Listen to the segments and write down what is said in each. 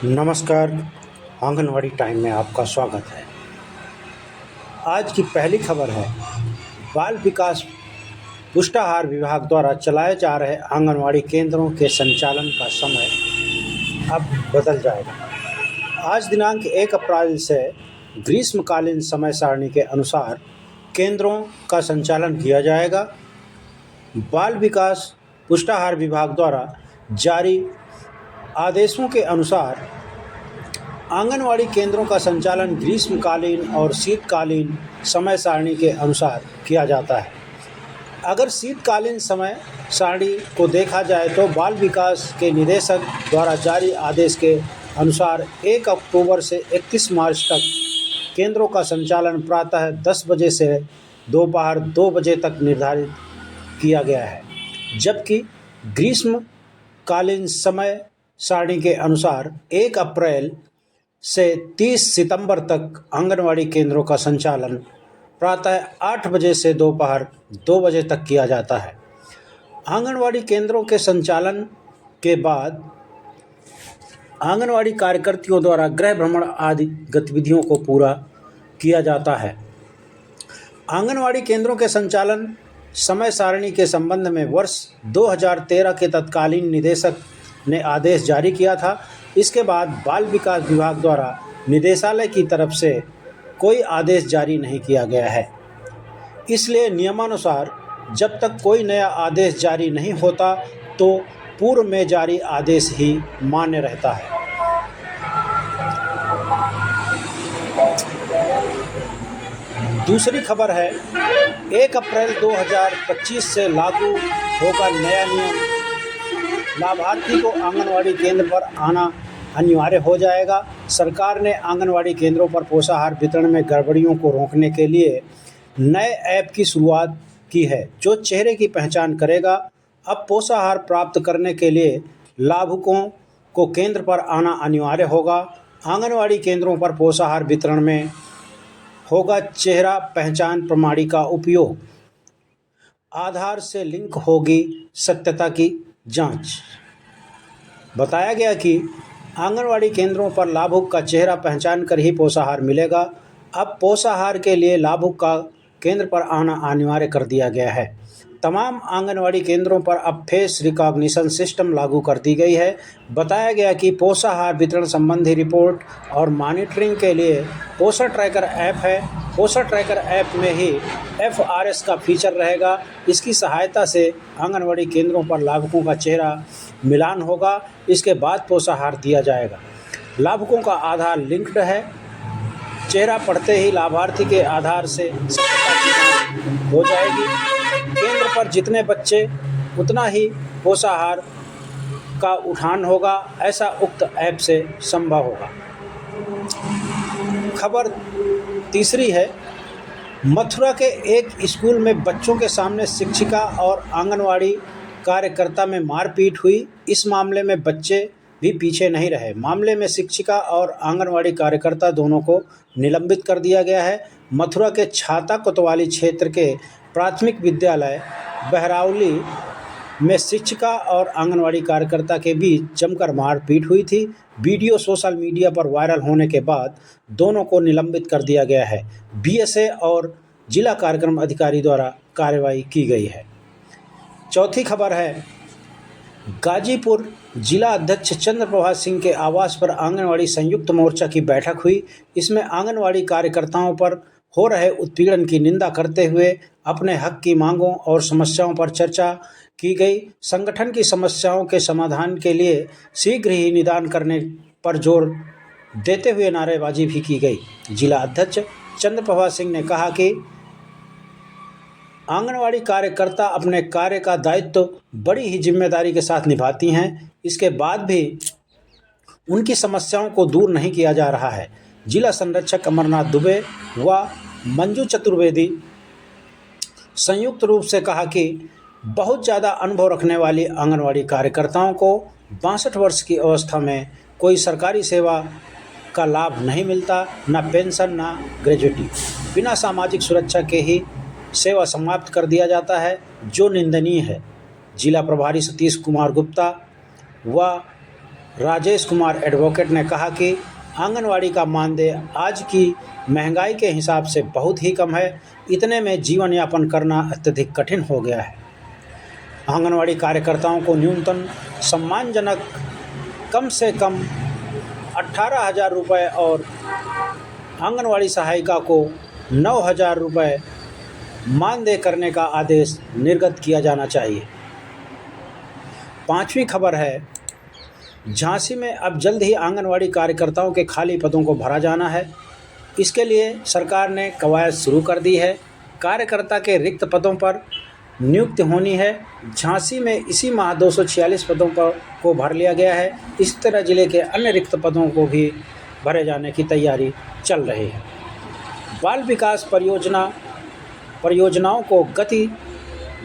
नमस्कार। आंगनवाड़ी टाइम में आपका स्वागत है। आज की पहली खबर है, बाल विकास पुष्टाहार विभाग द्वारा चलाए जा रहे आंगनवाड़ी केंद्रों के संचालन का समय अब बदल जाएगा। आज दिनांक 1 अप्रैल से ग्रीष्मकालीन समय सारणी के अनुसार केंद्रों का संचालन किया जाएगा। बाल विकास पुष्टाहार विभाग द्वारा जारी आदेशों के अनुसार आंगनवाड़ी केंद्रों का संचालन ग्रीष्मकालीन और शीतकालीन समय सारणी के अनुसार किया जाता है। अगर शीतकालीन समय सारणी को देखा जाए तो बाल विकास के निदेशक द्वारा जारी आदेश के अनुसार 1 अक्टूबर से 31 मार्च तक केंद्रों का संचालन प्रातः 10 बजे से दोपहर 2 बजे तक निर्धारित किया गया है, जबकि ग्रीष्मकालीन समय सारणी के अनुसार 1 अप्रैल से 30 सितंबर तक आंगनवाड़ी केंद्रों का संचालन प्रातः 8 बजे से दोपहर 2 बजे तक किया जाता है। आंगनवाड़ी केंद्रों के संचालन के बाद आंगनवाड़ी कार्यकर्तियों द्वारा गृह भ्रमण आदि गतिविधियों को पूरा किया जाता है। आंगनवाड़ी केंद्रों के संचालन समय सारणी के संबंध में वर्ष 2013 के तत्कालीन निदेशक ने आदेश जारी किया था। इसके बाद बाल विकास विभाग द्वारा निदेशालय की तरफ से कोई आदेश जारी नहीं किया गया है। इसलिए नियमानुसार जब तक कोई नया आदेश जारी नहीं होता तो पूर्व में जारी आदेश ही मान्य रहता है। दूसरी खबर है, 1 अप्रैल 2025 से लागू होगा नया नियम। लाभार्थी को आंगनवाड़ी केंद्र पर आना अनिवार्य हो जाएगा। सरकार ने आंगनवाड़ी केंद्रों पर पोषाहार वितरण में गड़बड़ियों को रोकने के लिए नए ऐप की शुरुआत की है, जो चेहरे की पहचान करेगा। अब पोषाहार प्राप्त करने के लिए लाभुकों को केंद्र पर आना अनिवार्य होगा। आंगनवाड़ी केंद्रों पर पोषाहार वितरण में होगा चेहरा पहचान प्रणाली का उपयोग। आधार से लिंक होगी सत्यता की जांच। बताया गया कि आंगनवाड़ी केंद्रों पर लाभुक का चेहरा पहचान कर ही पोषाहार मिलेगा। अब पोषाहार के लिए लाभुक का केंद्र पर आना अनिवार्य कर दिया गया है। तमाम आंगनवाड़ी केंद्रों पर अब फेस रिकॉग्निशन सिस्टम लागू कर दी गई है। बताया गया कि पोषाहार वितरण संबंधी रिपोर्ट और मॉनिटरिंग के लिए पोषण ट्रैकर ऐप है। पोषण ट्रैकर ऐप में ही FRS का फीचर रहेगा। इसकी सहायता से आंगनवाड़ी केंद्रों पर लाभुकों का चेहरा मिलान होगा। इसके बाद पोषाहार दिया जाएगा। लाभुकों का आधार लिंक्ड है। चेहरा पड़ते ही लाभार्थी के आधार से सत्यता की जांच हो जाएगी। केंद्र पर जितने बच्चे उतना ही पोषाहार का उठान होगा, ऐसा उक्त ऐप से संभव होगा। खबर तीसरी है, मथुरा के एक स्कूल में बच्चों के सामने शिक्षिका और आंगनवाड़ी कार्यकर्ता में मारपीट हुई। इस मामले में बच्चे भी पीछे नहीं रहे। मामले में शिक्षिका और आंगनवाड़ी कार्यकर्ता दोनों को निलंबित कर दिया गया है। मथुरा के छाता कोतवाली क्षेत्र के प्राथमिक विद्यालय बहरावली में शिक्षिका और आंगनवाड़ी कार्यकर्ता के बीच जमकर मारपीट हुई थी। वीडियो सोशल मीडिया पर वायरल होने के बाद दोनों को निलंबित कर दिया गया है। BSA और जिला कार्यक्रम अधिकारी द्वारा कार्रवाई की गई है। चौथी खबर है, गाजीपुर जिला अध्यक्ष चंद्रप्रभा सिंह के आवास पर आंगनवाड़ी संयुक्त मोर्चा की बैठक हुई। इसमें आंगनवाड़ी कार्यकर्ताओं पर हो रहे उत्पीड़न की निंदा करते हुए अपने हक की मांगों और समस्याओं पर चर्चा की गई। संगठन की समस्याओं के समाधान के लिए शीघ्र ही निदान करने पर जोर देते हुए नारेबाजी भी की गई। जिला अध्यक्ष चंद्रप्रभा सिंह ने कहा कि आंगनवाड़ी कार्यकर्ता अपने कार्य का दायित्व बड़ी ही जिम्मेदारी के साथ निभाती हैं। इसके बाद भी उनकी समस्याओं को दूर नहीं किया जा रहा है। जिला संरक्षक अमरनाथ दुबे व मंजू चतुर्वेदी संयुक्त रूप से कहा कि बहुत ज़्यादा अनुभव रखने वाली आंगनवाड़ी कार्यकर्ताओं को 62 वर्ष की अवस्था में कोई सरकारी सेवा का लाभ नहीं मिलता, ना पेंशन ना ग्रेजुटी। बिना सामाजिक सुरक्षा के ही सेवा समाप्त कर दिया जाता है, जो निंदनीय है। जिला प्रभारी सतीश कुमार गुप्ता व राजेश कुमार एडवोकेट ने कहा कि आंगनवाड़ी का मानदेय आज की महंगाई के हिसाब से बहुत ही कम है। इतने में जीवन यापन करना अत्यधिक कठिन हो गया है। आंगनवाड़ी कार्यकर्ताओं को न्यूनतम सम्मानजनक कम से कम 18,000 रुपये और आंगनवाड़ी सहायिका को 9,000 रुपये मानदेय करने का आदेश निर्गत किया जाना चाहिए। 5वीं खबर है, झांसी में अब जल्द ही आंगनवाड़ी कार्यकर्ताओं के खाली पदों को भरा जाना है। इसके लिए सरकार ने कवायद शुरू कर दी है। कार्यकर्ता के रिक्त पदों पर नियुक्ति होनी है। झांसी में इसी माह 246 पदों को भर लिया गया है। इसी तरह जिले के अन्य रिक्त पदों को भी भरे जाने की तैयारी चल रही है। बाल विकास परियोजनाओं को गति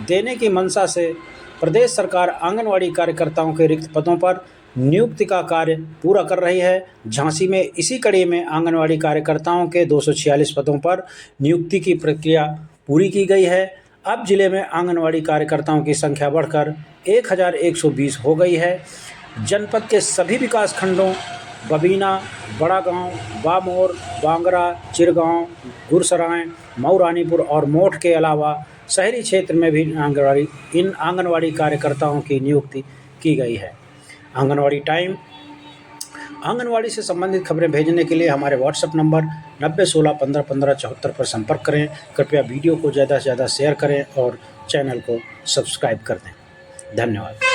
देने की मंशा से प्रदेश सरकार आंगनवाड़ी कार्यकर्ताओं के रिक्त पदों पर नियुक्ति का कार्य पूरा कर रही है। झांसी में इसी कड़ी में आंगनवाड़ी कार्यकर्ताओं के 246 पदों पर नियुक्ति की प्रक्रिया पूरी की गई है। अब जिले में आंगनवाड़ी कार्यकर्ताओं की संख्या बढ़कर 1,120 हो गई है। जनपद के सभी विकास खंडों बबीना, बड़ा गांव, बामोर, बांगरा, चिरगांव, गुरसराय, मऊरानीपुर और मोठ के अलावा शहरी क्षेत्र में भी इन आंगनवाड़ी कार्यकर्ताओं की नियुक्ति की गई है। आंगनवाड़ी टाइम। आंगनवाड़ी से संबंधित खबरें भेजने के लिए हमारे व्हाट्सएप नंबर 9016151574 पर संपर्क करें। कृपया वीडियो को ज़्यादा से ज़्यादा शेयर करें और चैनल को सब्सक्राइब कर दें। धन्यवाद।